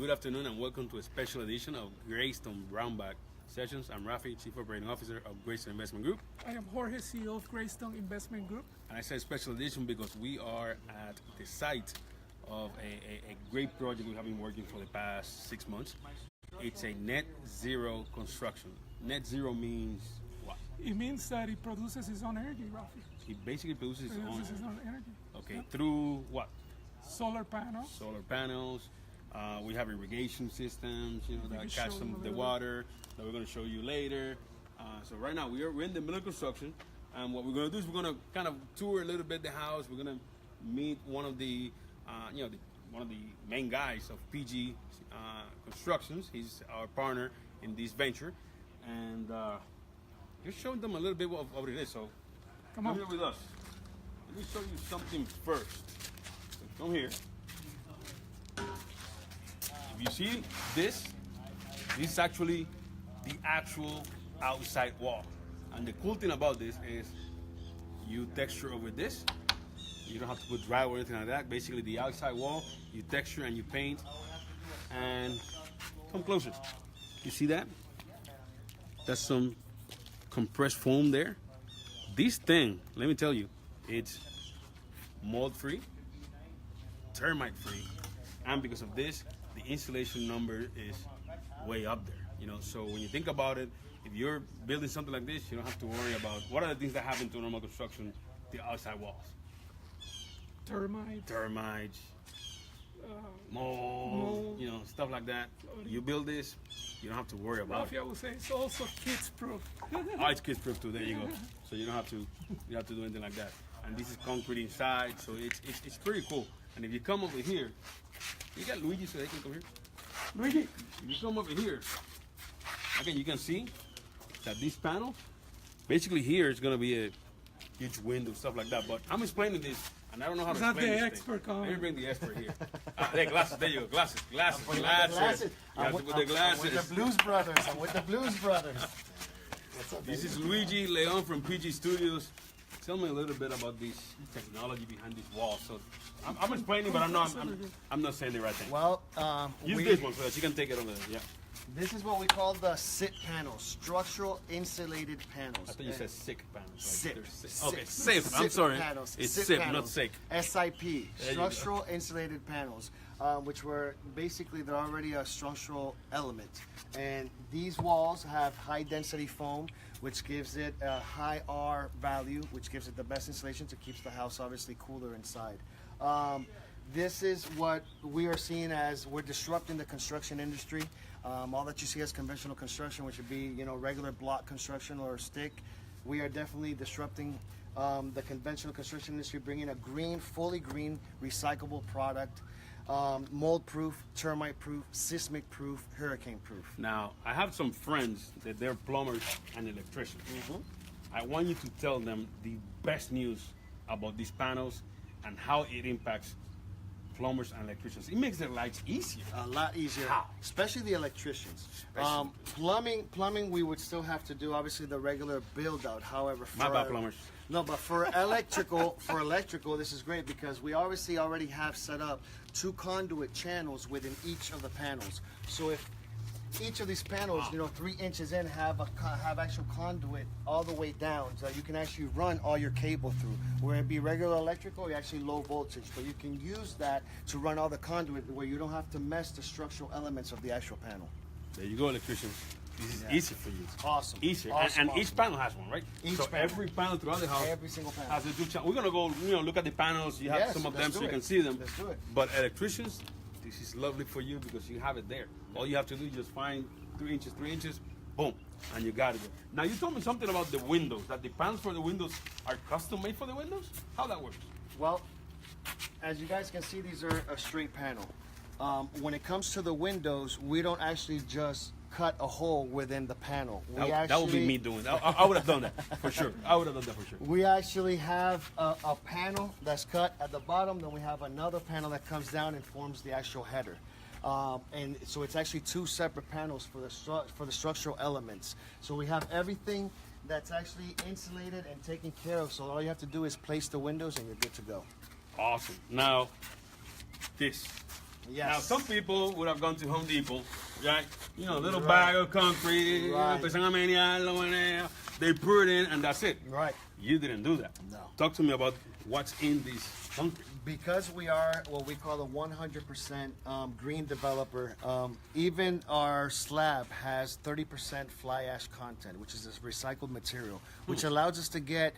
good afternoon, and welcome to a special edition of Graystone Brownback Sessions. I'm Rafi, Chief Operating Officer of Graystone Investment Group. I am Jorge, CEO of Graystone Investment Group. And I say special edition because we are at the site of a great project we have been working for the past 6 months. It's a net zero construction. Net zero means what? It means that it produces its own energy, Rafi. It basically produces its own energy. Okay, through what? Solar panels. Solar panels. We have irrigation systems, that catch some of the water that we're going to show you later. So right now we're in the middle of construction, and what we're going to do is we're going to kind of tour a little bit the house. We're going to meet one of the, one of the main guys of PG Constructions. He's our partner in this venture, and just showing them a little bit of what it is. So come here with us. Let me show you something first. So come here. If you see this is actually the actual outside wall. And the cool thing about this is you texture over this. You don't have to put drywall or anything like that. Basically the outside wall, you texture and you paint. And come closer. You see that? That's some compressed foam there. This thing, let me tell you, it's mold free, termite free, and because of this, the installation number is way up there. So when you think about it, if you're building something like this, you don't have to worry about what are the things that happen to normal construction, the outside walls. Termites, mold, stuff like that. You build this, you don't have to worry about it. I would say it's also kids proof. Oh, it's kids proof too. There you go. So you don't have to do anything like that. And this is concrete inside, so it's pretty cool. And if you come over here, you got Luigi so they can come here. Luigi, if you come over here, again, you can see that these panels, basically here is going to be a huge window, stuff like that. But I'm explaining this, and I don't know how to explain this. Not the expert coming. Let me bring the expert here. There, glasses. There you go. Glasses. You have to put the glasses. I'm with the Blues Brothers. What's up, this is Luigi Leon from PG Studios. Tell me a little bit about this technology behind these walls. So I'm explaining, but I'm not saying the right thing. Well, use this one so that you can take it over there. Yeah. This is what we call the SIP panels, structural insulated panels. I thought you said sick panels. SIP. Okay, SIP. I'm sorry. Panels. It's SIP SIP, panels. not sick. SIP, structural insulated panels, which were basically they're already a structural element. And these walls have high density foam, which gives it a high R value, which gives it the best insulation to keep the house obviously cooler inside. This is what we are seeing as we're disrupting the construction industry. All that you see as conventional construction, which would be regular block construction or stick, we are definitely disrupting the conventional construction industry, bringing a green, fully green, recyclable product, mold-proof, termite-proof, seismic-proof, hurricane-proof. Now, I have some friends that they're plumbers and electricians. I want you to tell them the best news about these panels and how it impacts plumbers and electricians. It makes their lives easier. A lot easier. How? Especially the electricians. Plumbing, we would still have to do obviously the regular build out. However, My bad, plumbers. No, but for electrical, this is great because we obviously already have set up 2 conduit channels within each of the panels. So if each of these panels, 3 inches in, have actual conduit all the way down, so you can actually run all your cable through. Where it be regular electrical, you're actually low voltage, but you can use that to run all the conduit where you don't have to mess the structural elements of the actual panel. There you go, electricians. This is easy for you. Awesome. Easier. Awesome. And each panel has one, right? Every panel throughout the house, every single panel has a 2 channel. We're gonna go, look at the panels. You have some of them so you can see them. Let's do it. But electricians, this is lovely for you because you have it there. All you have to do is just find 3 inches, boom, and you got it. Now you told me something about the windows, that the panels for the windows are custom made for the windows? How that works? Well, as you guys can see, these are a straight panel. When it comes to the windows, we don't actually just cut a hole within the panel. That would be me doing that. I would have done that for sure. We actually have a panel that's cut at the bottom, then we have another panel that comes down and forms the actual header. And so it's actually 2 separate panels for the structural elements. So we have everything that's actually insulated and taken care of. So all you have to do is place the windows and you're good to go. Awesome. Now, this. Yes. Now, some people would have gone to Home Depot, right? You know, little Right. bag of concrete, Right. empiezan a menearlo en ella, they put it in, and that's it. Right. You didn't do that. No. Talk to me about what's in this concrete. Because we are what we call a 100% green developer, even our slab has 30% fly ash content, which is this recycled material, which allows us to get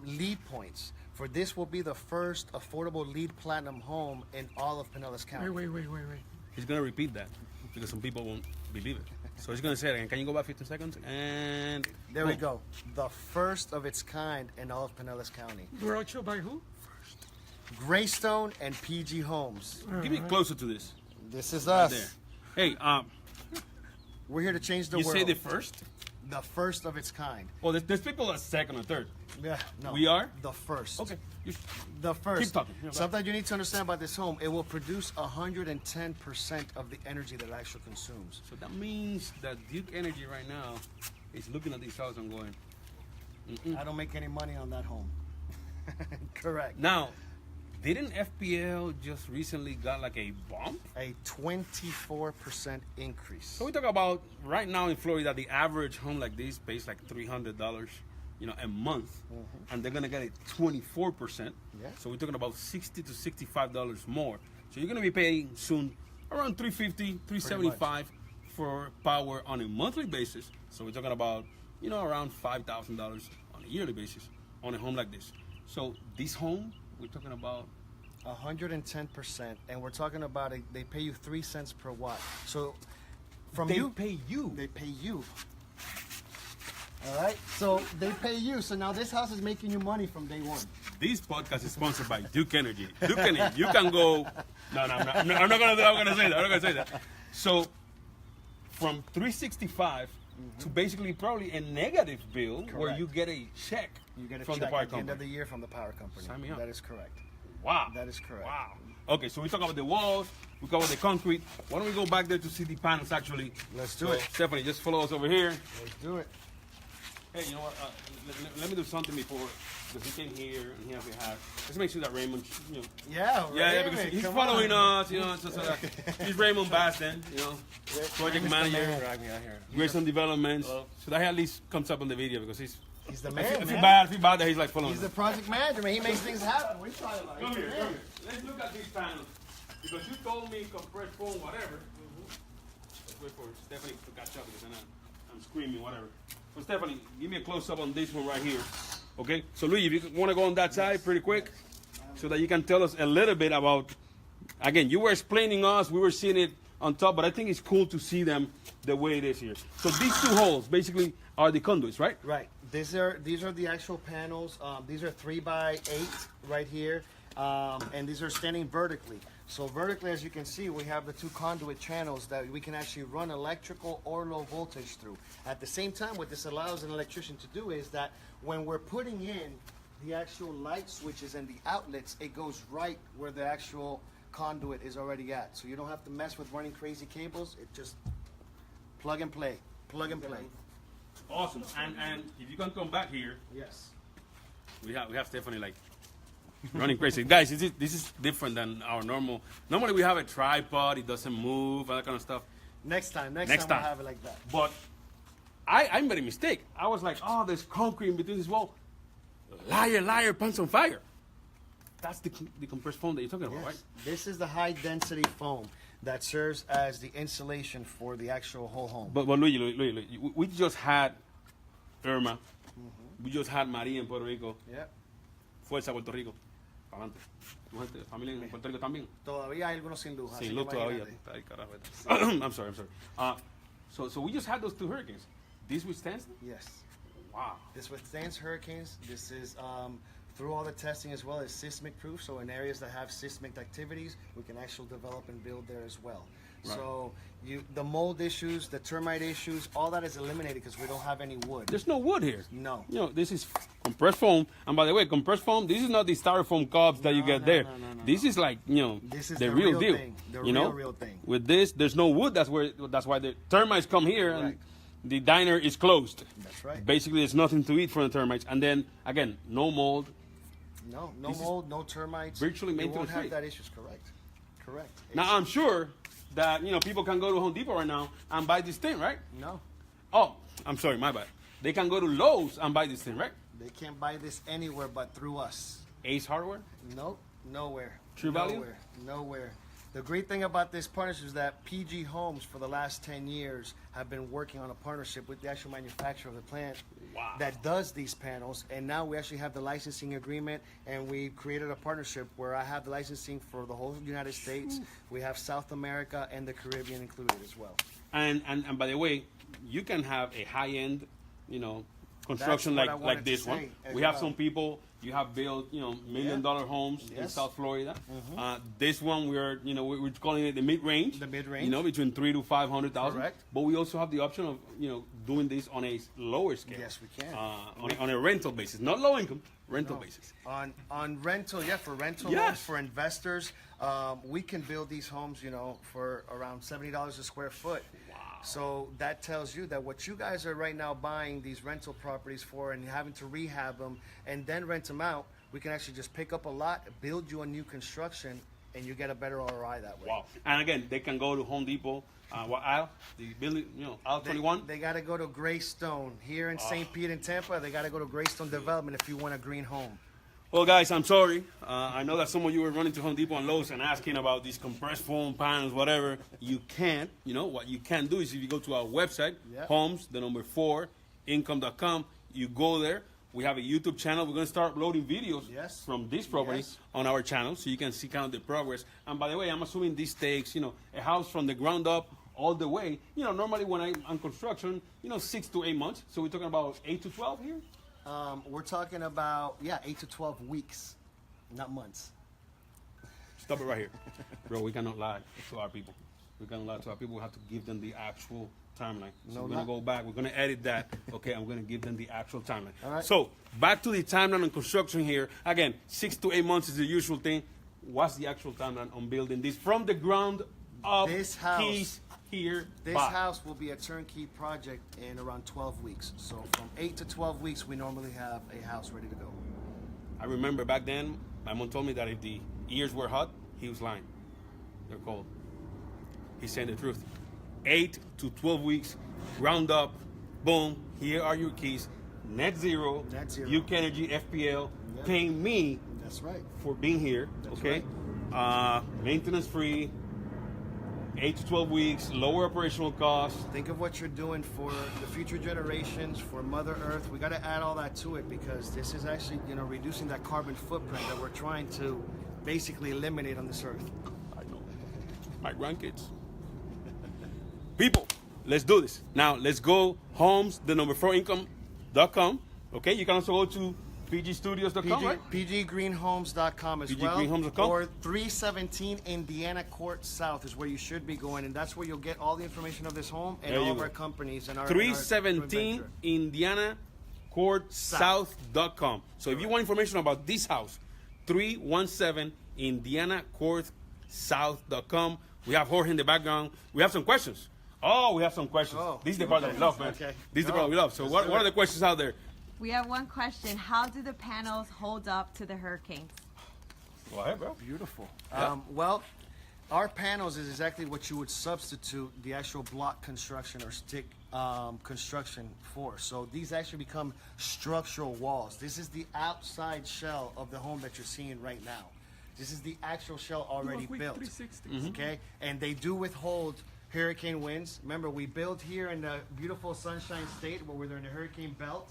LEED points. For this will be the first affordable LEED Platinum home in all of Pinellas County. Wait. He's going to repeat that because some people won't believe it. So he's going to say it again. Can you go back 15 seconds? And There we go. The first of its kind in all of Pinellas County. Brought you by who? Graystone and PG Homes. Give me closer to this. This is Right us. there. Hey, We're here to change the you world. say the first? The first of its kind. Well, there's people that second or third. Yeah, no. We are? the first. Okay. You, The first. Keep talking. Yeah, Something you need to understand about this home, it will produce 110% of the energy that it actually consumes. so that means that Duke Energy right now is looking at this house and going, I don't make any money on that home. Correct. now, didn't FPL just recently got like a bump? A 24% increase. So we talk about right now in Florida, the average home like this pays like $300, a month, and they're gonna get it 24%. Yeah. So we're talking about $60 to $65 more. So you're gonna be paying soon around $350, $375 for power on a monthly basis. So we're talking about around $5,000 on a yearly basis on a home like this. So this home, we're talking about 110%, and we're talking about they pay you 3 cents per watt. So from they you, pay you. they pay you. All right. So they pay you. So now this house is making you money from day one. This podcast is sponsored by Duke Energy. Duke Energy, you can go. No, I'm not gonna say that. I'm not gonna say that. So, from 365 to basically probably a negative bill where Correct. you get a check You get a from check the power at the end of company. the year from the power company. Sign me up. That is correct. Wow. That is correct. Wow. Okay, so we talk about the walls. We cover the concrete. Why don't we go back there to see the panels actually? Let's do So, it. Stephanie, just follow us over here. Let's do it. Hey, you know what? Let me do something before, because he came here and he has a hat. Let's make sure that Raymond, Yeah. Yeah, Raymond, because he's come following on. us, so that he's Raymond Baston, project Raymond's manager, the man. Graystone Developments. So that he at least comes up on the video because he's. He's the I man, feel man. bad that he's like following He's the us. project manager, man. He makes things happen. We try like Come here. Let's look at these panels because you told me compressed foam, whatever. Let's wait for Stephanie to catch up because I'm screaming, whatever. So Stephanie, give me a close up on this one right here. Okay. So Luigi, if you want to go on that side pretty quick, so that you can tell us a little bit about. Again, you were explaining us, we were seeing it on top, but I think it's cool to see them the way it is here. So these two holes basically are the conduits, right? Right. These are the actual panels. These are 3x8 right here, and these are standing vertically. So vertically, as you can see, we have the two conduit channels that we can actually run electrical or low voltage through. At the same time, what this allows an electrician to do is that when we're putting in the actual light switches and the outlets, it goes right where the actual conduit is already at. So you don't have to mess with running crazy cables. It just plug and play, plug and play. Awesome. And if you can come back here, Yes. we have Stephanie like running crazy. Guys, this is different than our normal. Normally we have a tripod, it doesn't move, all that kind of stuff. Next time Next we'll time. have it like that. But I made a mistake. I was like, oh, there's concrete in between this wall. Liar, pants on fire. That's the compressed foam that you're talking about, right? This is the high density foam that serves as the insulation for the actual whole home. But Luigi, we just had Irma. We just had Maria in Puerto Rico. Yeah. Fuerza Puerto Rico. Adelante. Tu gente, familia en Puerto Rico también. Todavía hay algunos sin luz. así Sin que luz todavía. imagínate. Ay, carajo. I'm sorry. So we just had those two hurricanes. This withstands? Yes. Wow. This withstands hurricanes. This is through all the testing as well as seismic proof. So in areas that have seismic activities, we can actually develop and build there as well. Right. So the mold issues, the termite issues, all that is eliminated because we don't have any wood. There's no wood here. No. This is compressed foam. And by the way, compressed foam, this is not the styrofoam cups that you get there. no. This is like, This is the the real real deal. thing. The real thing. With this, there's no wood. That's why the termites come here and Right. the diner is closed. That's right. Basically, there's nothing to eat for the termites. And then, again, no mold. No This is mold, no termites. virtually You won't maintenance-free. have that issues, correct. Correct. Now I'm sure that people can go to Home Depot right now and buy this thing, right? No, Oh, I'm sorry, my bad. They can go to Lowe's and buy this thing, right? they can't buy this anywhere but through us. Ace Hardware. Nope, nowhere. True Value? Nowhere. The great thing about this partnership is that PG Homes for the last 10 years have been working on a partnership with the actual manufacturer of the plant Wow. that does these panels. And now we actually have the licensing agreement, and we created a partnership where I have the licensing for the whole United States. We have South America and the Caribbean included as well. And by the way, you can have a high-end, construction That's what I like wanted to this one. say as We have well. some people you have built, million-dollar homes in Yes. South Florida. This one we're calling it the mid-range. The mid-range. Between 300 to 500,000. Correct. But we also have the option of doing this on a lower scale. Yes, we can. On a rental basis, not low income, rental basis. On rental, for rental Yes. homes, for investors, we can build these homes, for around $70 a square foot. Wow. So that tells you that what you guys are right now buying these rental properties for and having to rehab them and then rent them out, we can actually just pick up a lot, build you a new construction, and you get a better ROI that way. Wow. And again, they can go to Home Depot. What aisle? The building, aisle 21. They got to go to Graystone. Here in St. Pete and Tampa, they got to go to Graystone Development if you want a green home. Well, guys, I'm sorry. I know that some of you were running to Home Depot and Lowe's and asking about these compressed foam panels, whatever. You can't. What you can do is if you go to our website, Yep. homes, the number 4, income.com, you go there. We have a YouTube channel. We're going to start uploading videos Yes. from this property Yes. on our channel so you can see kind of the progress. And by the way, I'm assuming this takes, a house from the ground up all the way. Normally when I'm on construction, 6 to 8 months. So we're talking about 8 to 12 here? We're talking about, 8 to 12 weeks, not months. Stop it right here. Bro, we cannot lie to our people. We cannot lie to our people. We have to give them the actual timeline. So No we're going to lie. go back. We're going to edit that. Okay, I'm going to give them the actual timeline. All right. So back to the timeline on construction here. Again, 6 to 8 months is the usual thing. What's the actual timeline on building this from the ground up? This house- Keys here. This by. house will be a turnkey project in around 12 weeks. So from 8 to 12 weeks, we normally have a house ready to go. I remember back then, my mom told me that if the ears were hot, he was lying. They're cold. He's saying the truth. 8 to 12 weeks, ground up, boom, here are your keys. NetZero, NetZero. UK Energy, FPL, Yep. paying me That's right. for being here, That's okay? Maintenance free, 8 to 12 weeks, lower operational costs. Think of what you're doing for the future generations, for Mother Earth. We got to add all that to it because this is actually, reducing that carbon footprint that we're trying to basically eliminate on this earth. I know. My grandkids. People, let's do this. Now, let's go homes, the number 4 income.com. Okay, you can also go to pgstudios.com, right? PGgreenhomes.com as well. PGgreenhomes.com. Or 317 Indiana Court South is where you should be going, and that's where you'll get all the information of this home and There all you of go. our companies and our 317 joint venture. Indiana Court South.com. So if you want information about this house, 317 Indiana Court South.com. We have Jorge in the background. We have some questions. Oh, we have some questions. Oh, This is the part that we love, man. okay. This is the No, part we love. So let's what do are it. the questions out there? We have one question. How do the panels hold up to the hurricanes? Go ahead, bro. Beautiful. Yeah. Well, our panels is exactly what you would substitute the actual block construction or stick construction for. So these actually become structural walls. This is the outside shell of the home that you're seeing right now. This is the actual shell Do a already quick built. 360. Okay, and they do withhold hurricane winds. Remember, we build here in the beautiful Sunshine State where we're in the hurricane belt,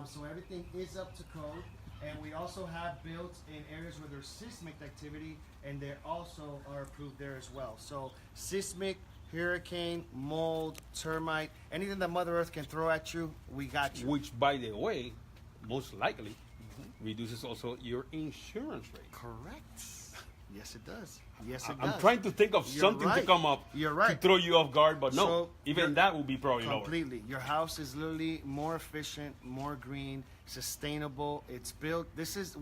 so everything is up to code. And we also have built in areas where there's seismic activity, and they also are approved there as well. So seismic, hurricane, mold, termite, anything that Mother Earth can throw at you, we got you. Which, by the way, most likely reduces also your insurance rate. Correct. Yes, it does. Yes, it I'm does. trying to think of You're something to right. come up You're right. to throw you off guard, but no, So, even you're- that will be probably lower. Completely. Your house is literally more efficient, more green, sustainable. It's built.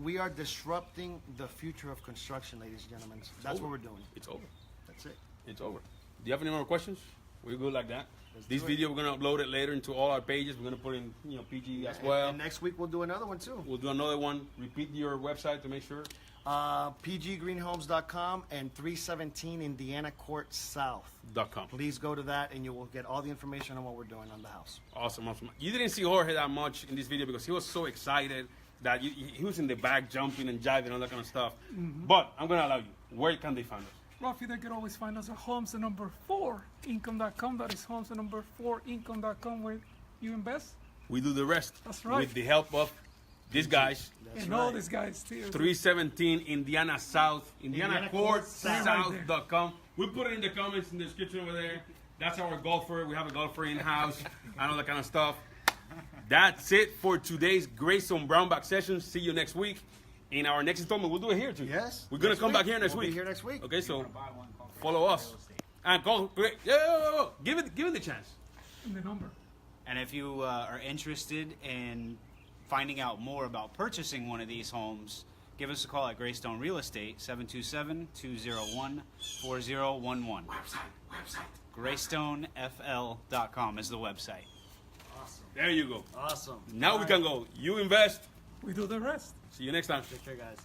We are disrupting the future of construction, ladies and gentlemen. That's over. what we're doing. It's over. That's it. It's over. Do you have any more questions? We're good like that. Let's This do it. video, we're going to upload it later into all our pages. We're going to put in, PG as And- well. And next week we'll do another one too. We'll do another one. Repeat your website to make sure. pggreenhomes.com and 317 Indiana Court South. .com. Please go to that and you will get all the information on what we're doing on the house. Awesome, awesome. You didn't see Jorge that much in this video because he was so excited that he was in the back jumping and jiving and all that kind of stuff. But I'm going to allow you. Where can they find us? Rafi, they could always find us at homes4income.com. That is homes4income.com, where you invest. We do the rest. That's right. With the help of these guys. And all these guys too. 317 Indiana South, Indiana Court South. South.com. We'll put it in the comments in the description over there. That's our golfer. We have a golfer in-house and all that kind of stuff. That's it for today's Graystone Brownback session. See you next week. In our next installment, we'll do it here too. Yes. We're going to Next come week. back here next We'll week. be here next week. Okay, so follow us. And go. Give it the chance. And the number. And if you are interested in finding out more about purchasing one of these homes, give us a call at Graystone Real Estate, 727-201-4011. Website. GraystonefL.com is the website. Awesome. There you go. Awesome. Now we can go. You invest. We do the rest. See you next time. Take care, guys.